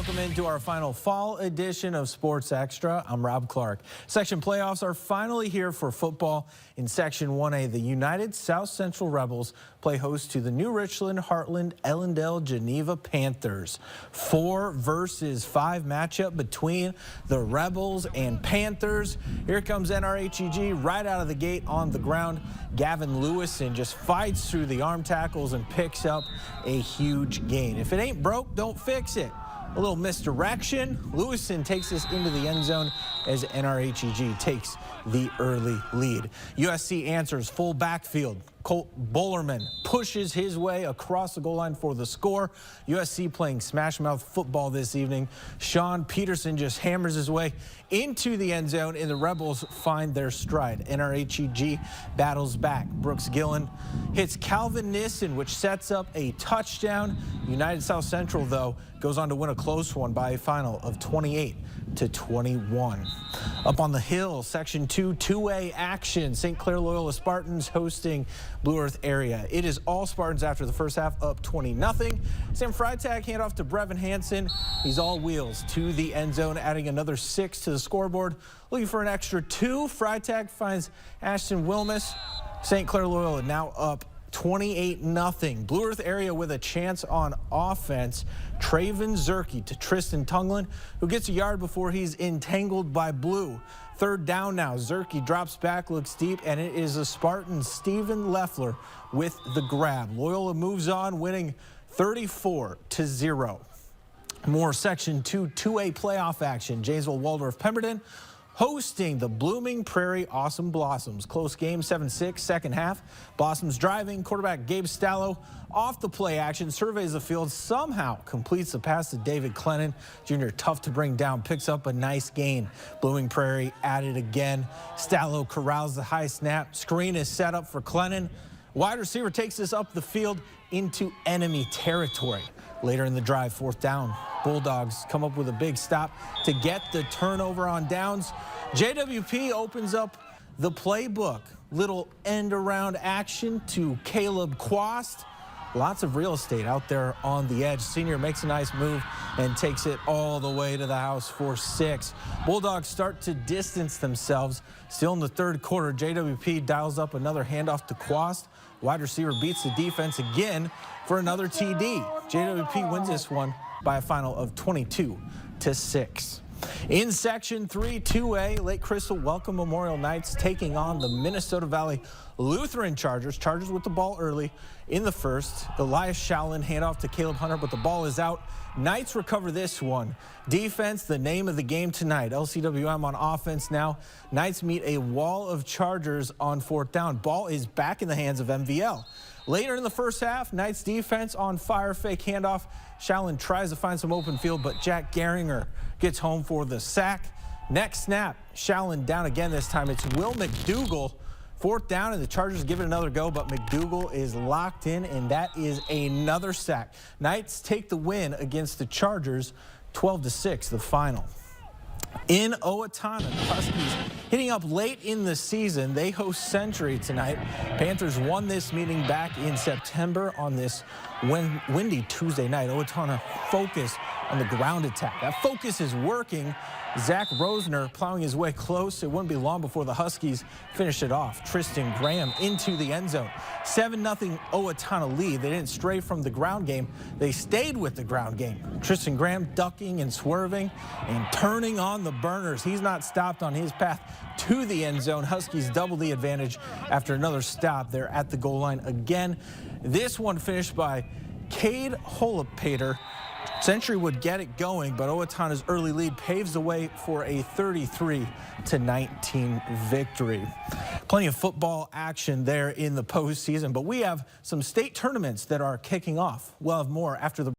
Welcome into our final fall edition of Sports Extra. I'm Rob Clark. Section playoffs are finally here for football. In Section 1A, the United South Central Rebels play host to the New Richland, Heartland, Ellendale, Geneva Panthers. 4 versus 5 matchup between the Rebels and Panthers. Here comes NRHEG right out of the gate on the ground. Gavin Lewison just fights through the arm tackles and picks up a huge gain. If it ain't broke, don't fix it. A little misdirection. Lewison takes this into the end zone as NRHEG takes the early lead. USC answers full backfield. Colt Bollerman pushes his way across the goal line for the score. USC playing smash mouth football this evening. Sean Peterson just hammers his way into the end zone, and the Rebels find their stride. NRHEG battles back. Brooks Gillen hits Calvin Nissen, which sets up a touchdown. United South Central, though, goes on to win a close one by a final of 28-21. Up on the hill, Section 2, 2A action. St. Clair Loyola Spartans hosting Blue Earth area. It is all Spartans after the first half, up 20-0. Sam Freitag handoff to Brevin Hansen. He's all wheels to the end zone, adding another 6 to the scoreboard. Looking for an extra 2. Freitag finds Ashton Wilmus. St. Clair Loyola now up 28-0. Blue Earth area with a chance on offense. Traven Zerke to Tristan Tunglin, who gets a yard before he's entangled by Blue. Third down now. Zerke drops back, looks deep, and it is a Spartan, Steven Leffler, with the grab. Loyola moves on, winning 34-0. More Section 2, 2A playoff action. Janesville Waldorf Pemberton hosting the Blooming Prairie Awesome Blossoms. Close game, 7-6, second half. Blossoms driving. Quarterback Gabe Stallo off the play action, surveys the field, somehow completes the pass to David Clennon. Jr., tough to bring down, picks up a nice gain. Blooming Prairie at it again. Stallo corrals the high snap. Screen is set up for Clennon. Wide receiver takes this up the field into enemy territory. Later in the drive, fourth down. Bulldogs come up with a big stop to get the turnover on downs. JWP opens up the playbook. Little end around action to Caleb Quast. Lots of real estate out there on the edge. Senior makes a nice move and takes it all the way to the house for 6. Bulldogs start to distance themselves. Still in the third quarter, JWP dials up another handoff to Quast. Wide receiver beats the defense again for another TD. JWP wins this one by a final of 22-6. In Section 3, 2A, Lake Crystal Welcome Memorial Knights taking on the Minnesota Valley Lutheran Chargers. Chargers with the ball early in the first. Elias Shallon handoff to Caleb Hunter, but the ball is out. Knights recover this one. Defense, the name of the game tonight. LCWM on offense now. Knights meet a wall of Chargers on fourth down. Ball is back in the hands of MVL. Later in the first half, Knights defense on fire, fake handoff. Shallon tries to find some open field, but Jack Gehringer gets home for the sack. Next snap, Shallon down again this time. It's Will McDougal. Fourth down, and the Chargers give it another go, but McDougal is locked in, and that is another sack. Knights take the win against the Chargers, 12-6, the final. In Owatonna, the Huskies hitting up late in the season. They host Century tonight. Panthers won this meeting back in September on this windy Tuesday night. Owatonna focused on the ground attack. That focus is working. Zach Rosner plowing his way close. It wouldn't be long before the Huskies finish it off. Tristan Graham into the end zone. 7-0 Owatonna lead. They didn't stray from the ground game. They stayed with the ground game. Tristan Graham ducking and swerving and turning on the burners. He's not stopped on his path to the end zone. Huskies double the advantage after another stop. They're at the goal line again. This one finished by Cade Holopater. Century would get it going, but Owatonna's early lead paves the way for a 33-19 victory. Plenty of football action there in the postseason, but we have some state tournaments that are kicking off. We'll have more after the